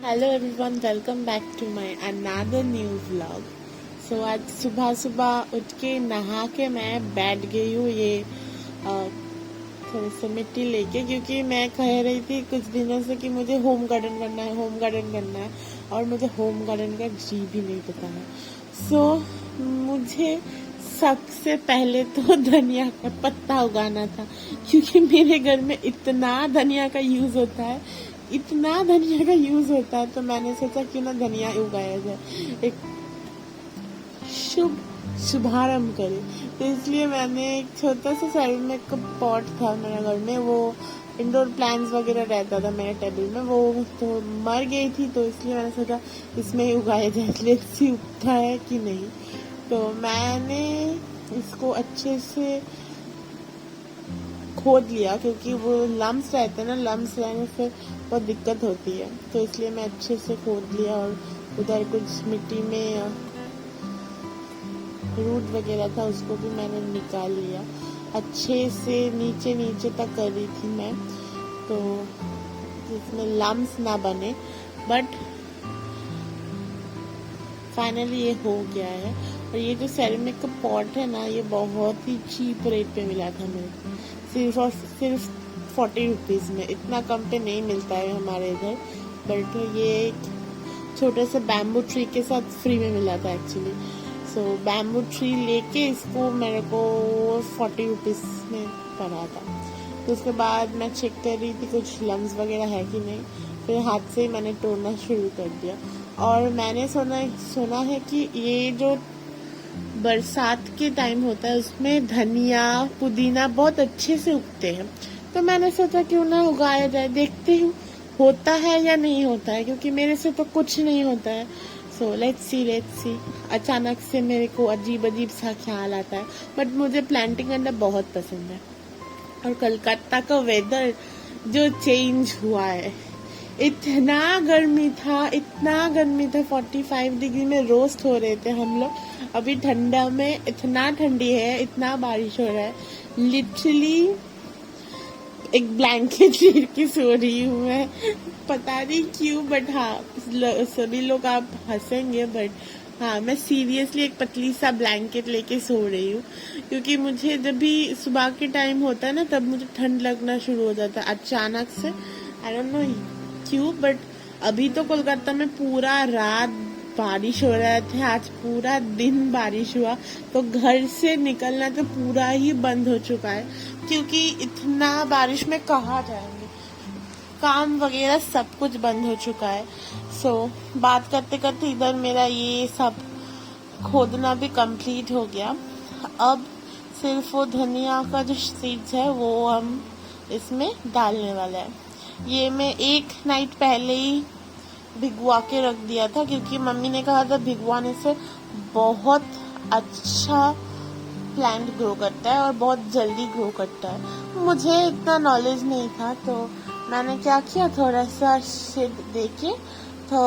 Hello everyone, welcome back to my another new vlog. So आज सुबह सुबह उठ के नहा के मैं बैठ गई हूँ थोड़ी सी मिट्टी लेके, क्योंकि मैं कह रही थी कुछ दिनों से कि मुझे होम गार्डन करना है, होम गार्डन करना है, और मुझे होम गार्डन का जी भी नहीं पता है। सो मुझे सबसे पहले तो धनिया का पत्ता उगाना था, क्योंकि मेरे घर में इतना धनिया का यूज होता है, इतना धनिया का यूज होता है। तो मैंने सोचा क्यों ना धनिया उगाया जाए, एक शुभ शुभारंभ करें। तो इसलिए मैंने एक छोटा सा सेरेमिक पॉट था मेरे घर में, वो इंडोर प्लांट्स वगैरह रहता था मेरे टेबल में, वो तो मर गई थी, तो इसलिए मैंने सोचा इसमें ही उगाया जाए, लेट्स सी उगता है कि नहीं। तो मैंने इसको अच्छे से खोद लिया, क्योंकि वो लम्स रहते हैं ना, लम्स रहने से बहुत दिक्कत होती है, तो इसलिए मैं अच्छे से खोद लिया। और उधर कुछ मिट्टी में रूट वगैरह था, उसको भी मैंने निकाल लिया। अच्छे से नीचे नीचे तक कर रही थी मैं, तो जिसमें लम्स ना बने, बट फाइनली ये हो गया है। और ये जो सेरेमिक का पॉट है ना, ये बहुत ही चीप रेट पे मिला था मेरे को, सिर्फ और सिर्फ 40 रुपीज़ में। इतना कम पे नहीं मिलता है हमारे इधर, बट ये एक छोटे से बैम्बू ट्री के साथ फ्री में मिला था एक्चुअली। सो बैम्बू ट्री लेके इसको मेरे को 40 रुपीज़ में पड़ा था। तो उसके बाद मैं चेक कर रही थी कुछ लम्स वगैरह है कि नहीं, फिर हाथ से ही मैंने तोड़ना शुरू कर दिया। और मैंने सुना है कि ये जो बरसात के टाइम होता है उसमें धनिया पुदीना बहुत अच्छे से उगते हैं, तो मैंने सोचा क्यों ना उगाया जाए, देखते हूँ होता है या नहीं होता है, क्योंकि मेरे से तो कुछ नहीं होता है। So let's see. अचानक से मेरे को अजीब अजीब सा ख्याल आता है, बट मुझे प्लांटिंग करना बहुत पसंद है। और कलकत्ता का वेदर जो चेंज हुआ है, इतना गर्मी था, इतना गर्मी था, 45 डिग्री में रोस्ट हो रहे थे हम लोग। अभी ठंडा में इतना ठंडी है, इतना बारिश हो रहा है, लिटरली एक ब्लैंकेट लेके के सो रही हूँ मैं। पता नहीं क्यों, बट हाँ, सभी लोग आप हंसेंगे, बट हाँ, मैं सीरियसली एक पतली सा ब्लैंकेट लेके सो रही हूँ, क्योंकि मुझे जब भी सुबह के टाइम होता है ना, तब मुझे ठंड लगना शुरू हो जाता है अचानक से। आई डोंट नो क्यों, बट अभी तो कोलकाता में पूरा रात बारिश हो रहा था, आज पूरा दिन बारिश हुआ, तो घर से निकलना तो पूरा ही बंद हो चुका है, क्योंकि इतना बारिश में कहाँ जाएंगे, काम वगैरह सब कुछ बंद हो चुका है। सो बात करते करते इधर मेरा ये सब खोदना भी कंप्लीट हो गया। अब सिर्फ वो धनिया का जो सीड्स है वो हम इसमें डालने वाला है। ये मैं एक नाइट पहले ही भिगवा के रख दिया था, क्योंकि मम्मी ने कहा था भिगवाने से बहुत अच्छा प्लांट ग्रो करता है और बहुत जल्दी ग्रो करता है। मुझे इतना नॉलेज नहीं था, तो मैंने क्या किया, थोड़ा सा शेड देके तो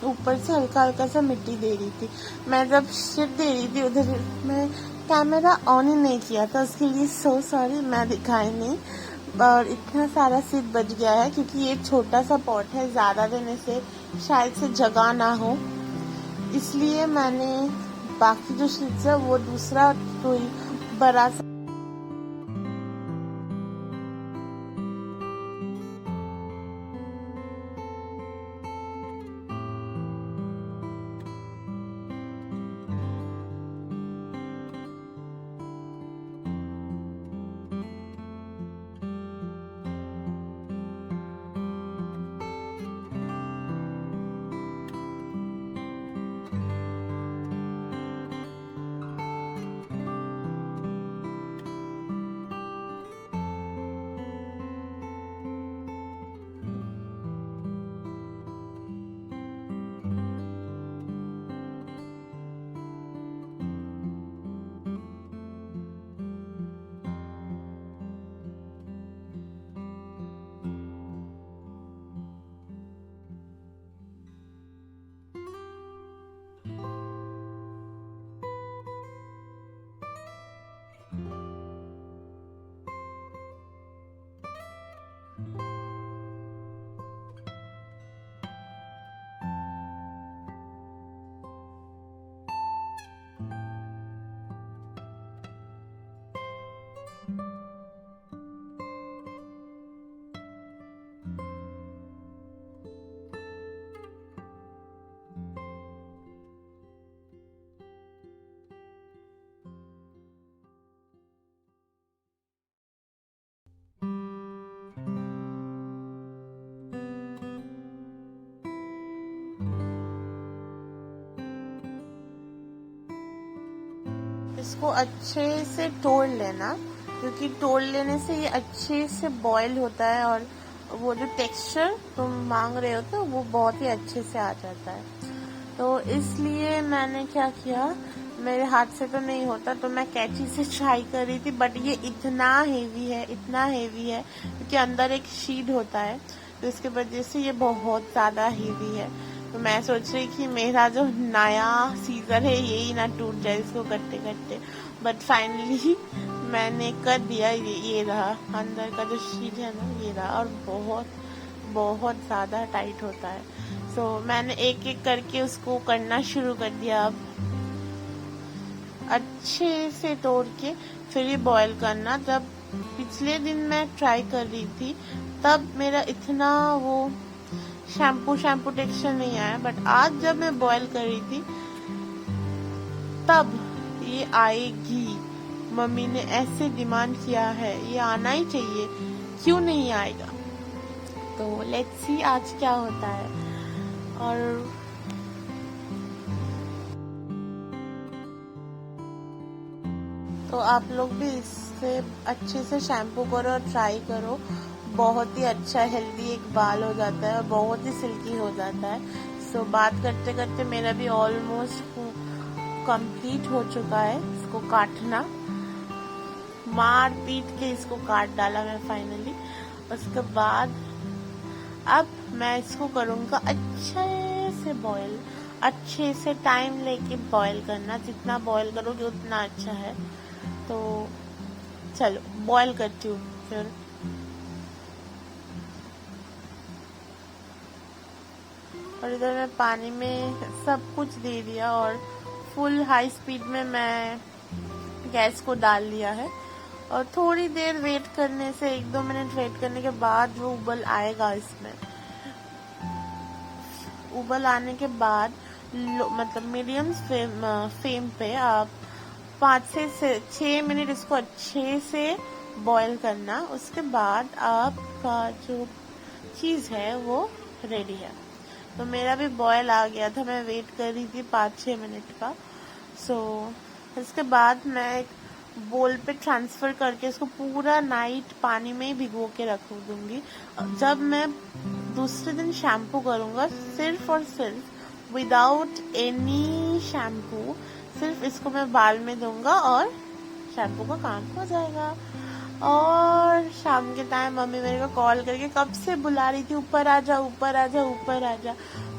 ऊपर से हल्का हल्का सा मिट्टी दे रही थी। मैं जब शेड दे रही थी उधर मैं कैमरा ऑन ही नहीं किया था, उसके लिए सो सॉरी, मैं दिखाई नहीं। और इतना सारा सीड बच गया है, क्योंकि ये छोटा सा पॉट है, ज़्यादा देने से शायद से जगह ना हो, इसलिए मैंने बाकी जो सीड्स है वो दूसरा कोई बड़ा सा इसको अच्छे से तोड़ लेना, क्योंकि तोड़ लेने से ये अच्छे से बॉईल होता है और वो जो टेक्सचर तुम मांग रहे हो तो वो बहुत ही अच्छे से आ जाता है। तो इसलिए मैंने क्या किया, मेरे हाथ से तो नहीं होता तो मैं कैंची से ट्राई कर रही थी, बट ये इतना हेवी है, इतना हेवी है, क्योंकि अंदर एक शीट होता है तो इसके वजह से ये बहुत ज़्यादा हेवी है। तो मैं सोच रही कि मेरा जो नया सीजर है यही ना टूट जाए इसको करते करते, बट फाइनली मैंने कर दिया। ये रहा अंदर का जो शीट है ना, ये रहा, और बहुत बहुत ज़्यादा टाइट होता है। सो मैंने एक एक करके उसको करना शुरू कर दिया। अब अच्छे से तोड़ के फिर ये बॉईल करना। जब पिछले दिन मैं ट्राई कर रही थी तब मेरा इतना वो शैम्पू टेक्सचर नहीं आया, बट आज जब मैं बॉईल कर रही थी तब ये आएगी। मम्मी ने ऐसे डिमांड किया है, ये आना ही चाहिए, क्यों नहीं आएगा। तो लेट्स सी आज क्या होता है। और तो आप लोग भी इससे अच्छे से शैम्पू करो और ट्राई करो। बहुत ही अच्छा हेल्दी एक बाल हो जाता है और बहुत ही सिल्की हो जाता है। सो बात करते करते मेरा भी ऑलमोस्ट कंप्लीट हो चुका है। इसको काटना, मार पीट के इसको काट डाला मैं फाइनली। उसके बाद अब मैं इसको करूँगा अच्छे से बॉईल। अच्छे से टाइम लेके बॉईल करना, जितना बॉईल करोगे उतना अच्छा है। तो चलो बॉईल करती हूँ फिर। और इधर मैं पानी में सब कुछ दे दिया और फुल हाई स्पीड में मैं गैस को डाल दिया है। और थोड़ी देर वेट करने से, 1-2 मिनट वेट करने के बाद वो उबल आएगा। इसमें उबल आने के बाद मतलब मीडियम फ्लेम पे आप 5 से 6 मिनट इसको अच्छे से बॉईल करना। उसके बाद आपका जो चीज़ है वो रेडी है। तो मेरा भी बॉयल आ गया था, मैं वेट कर रही थी 5-6 मिनट का। सो इसके बाद मैं एक बोल पे ट्रांसफ़र करके इसको पूरा नाइट पानी में ही भिगो के रख दूंगी। जब मैं दूसरे दिन शैम्पू करूँगा, सिर्फ और सिर्फ विदाउट एनी शैम्पू, सिर्फ इसको मैं बाल में दूंगा और शैम्पू का काम हो जाएगा। और शाम के टाइम मम्मी मेरे को कॉल करके कब से बुला रही थी, ऊपर आ जा, ऊपर आ जा, ऊपर आ जा।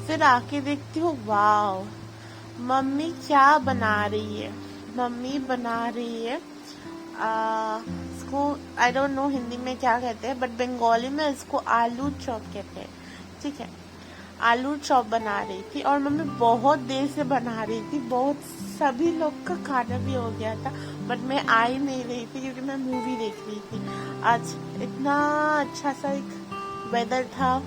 फिर आके देखती हूँ, वाव, मम्मी क्या बना रही है। मम्मी बना रही है इसको आई डोंट नो हिंदी में क्या कहते हैं, बट बंगाली में इसको आलू चॉप कहते हैं। ठीक है, आलू चॉप बना रही थी और मम्मी बहुत देर से बना रही थी। बहुत सभी लोग का खाना भी हो गया था, बट मैं आ ही नहीं रही थी क्योंकि मैं मूवी देख रही थी। आज इतना अच्छा सा एक वेदर था,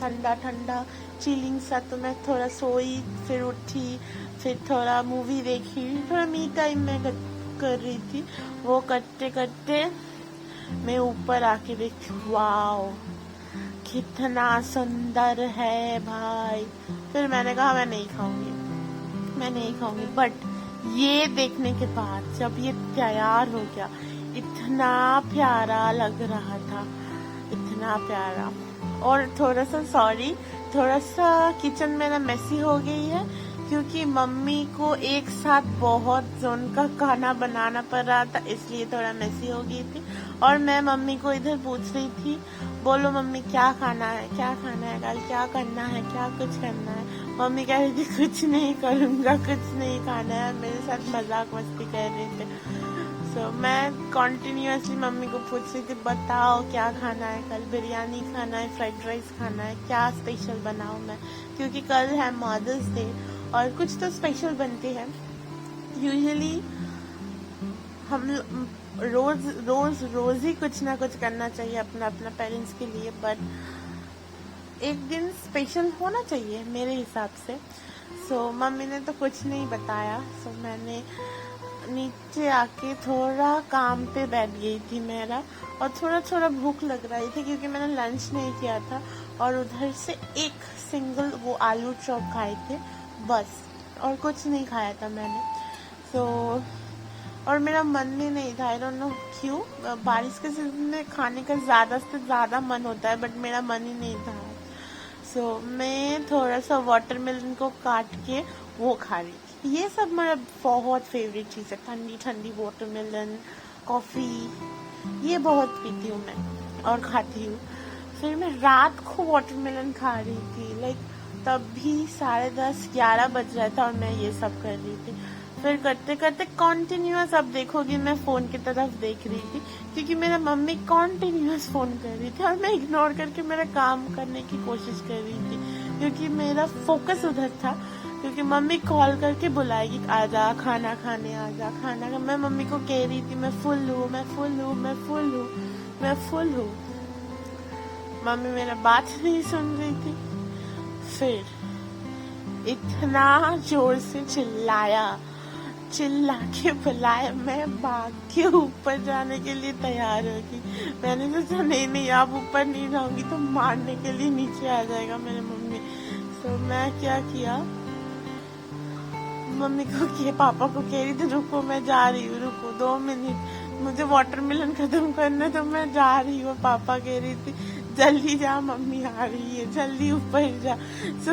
ठंडा ठंडा चिलिंग सा। तो मैं थोड़ा सोई, फिर उठी, फिर थोड़ा मूवी देखी, थोड़ा मी टाइम में कर रही थी। वो करते करते मैं ऊपर आके देखी, वाओ कितना सुंदर है भाई। फिर मैंने कहा मैं नहीं खाऊंगी। बट ये देखने के बाद जब ये तैयार हो गया, इतना प्यारा लग रहा था, इतना प्यारा। और थोड़ा सा किचन मेरा मेसी हो गई है, क्योंकि मम्मी को एक साथ बहुत जोन का खाना बनाना पड़ रहा था, इसलिए थोड़ा मेसी हो गई थी। और मैं मम्मी को इधर पूछ रही थी, बोलो मम्मी क्या खाना है कल, क्या करना है, क्या कुछ करना है। मम्मी कह रही थी कुछ नहीं करूँगा, कुछ नहीं खाना है। मेरे साथ मजाक मस्ती कर रहे थे। सो मैं कॉन्टिन्यूसली मम्मी को पूछ रही थी, बताओ क्या खाना है कल, बिरयानी खाना है, फ्राइड राइस खाना है, क्या स्पेशल बनाऊँ मैं, क्योंकि कल है मदर्स डे और कुछ तो स्पेशल बनते हैं। यूजुअली हम रोज ही कुछ ना कुछ करना चाहिए अपना पेरेंट्स के लिए, बट एक दिन स्पेशल होना चाहिए मेरे हिसाब से। सो मम्मी ने तो कुछ नहीं बताया। सो मैंने नीचे आके थोड़ा काम पे बैठ गई थी मेरा, और थोड़ा भूख लग रही थी क्योंकि मैंने लंच नहीं किया था। और उधर से एक सिंगल वो आलू चॉप खाए थे बस, और कुछ नहीं खाया था मैंने। सो और मेरा मन ही नहीं था, आई डोंट नो क्यों। बारिश के सीजन में खाने का ज्यादा से ज्यादा मन होता है, बट मेरा मन ही नहीं था। सो मैं थोड़ा सा वाटरमेलन को काट के वो खा रही थी। ये सब मेरा बहुत फेवरेट चीज़ है, ठंडी ठंडी वाटरमेलन, कॉफ़ी, ये बहुत पीती हूँ मैं और खाती हूँ। फिर मैं रात को वाटरमेलन खा रही थी, लाइक तब भी 10:30-11 बज रहा था और मैं ये सब कर रही थी। फिर करते करते कॉन्टिन्यूअस, अब देखोगी मैं फोन की तरफ देख रही थी, क्योंकि मेरा मम्मी कॉन्टिन्यूअस फोन कर रही थी और मैं इग्नोर करके मेरा काम करने की कोशिश कर रही थी, क्योंकि मेरा फोकस उधर था। क्योंकि मम्मी कॉल करके बुलाएगी, आजा खाना खाने, आजा खाना खा। मैं मम्मी को कह रही थी मैं फुल हूँ, मैं फुल हूँ, मैं फुल हूँ, मैं फुल हूँ। मम्मी मेरा बात नहीं सुन रही थी। फिर इतना जोर से चिल्ला के बुलाया, मैं भाग के ऊपर जाने के लिए तैयार होगी। मैंने सोचा नहीं आप ऊपर नहीं जाऊंगी तो मारने के लिए नीचे आ जाएगा मेरे मम्मी। तो मैं क्या किया, मम्मी को पापा को कह रही थी रुको मैं जा रही हूँ, रुको 2 मिनट, मुझे वाटरमेलन खत्म करना, तो मैं जा रही हूँ। पापा कह रही थी जल्दी जा, मम्मी आ रही है, जल्दी ऊपर जा। सो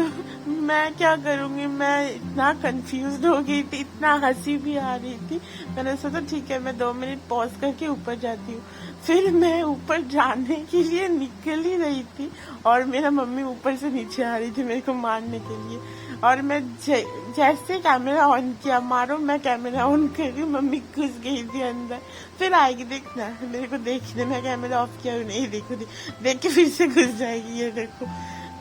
मैं क्या करूँगी, मैं इतना कंफ्यूज हो गई थी, इतना हंसी भी आ रही थी। मैंने सोचा ठीक है मैं 2 मिनट पॉज करके ऊपर जाती हूँ। फिर मैं ऊपर जाने के लिए निकल ही रही थी और मेरा मम्मी ऊपर से नीचे आ रही थी मेरे को मारने के लिए। और मैं जैसे कैमरा ऑन किया, मारो मैं कैमरा ऑन कर रही हूँ, मम्मी घुस गई थी अंदर। फिर आएगी देखना, मेरे को देखने, मैं कैमरा ऑफ किया नहीं, देखो देख के फिर से घुस जाएगी, ये देखो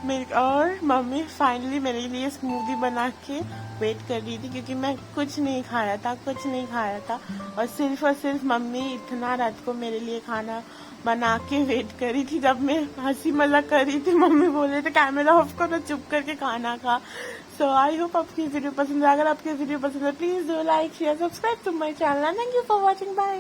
मेरे। और मम्मी फाइनली मेरे लिए स्मूदी बना के वेट कर रही थी, क्योंकि मैं कुछ नहीं खाया था और सिर्फ मम्मी इतना रात को मेरे लिए खाना बना के वेट करी थी। जब मैं हंसी मजाक कर रही थी, मम्मी बोल रहे थे कैमरा ऑफ करो, चुप करके खाना खा। सो आई होप आपकी वीडियो पसंद है। अगर आपकी वीडियो पसंद है please do like share subscribe to my channel. Thank you for watching, bye.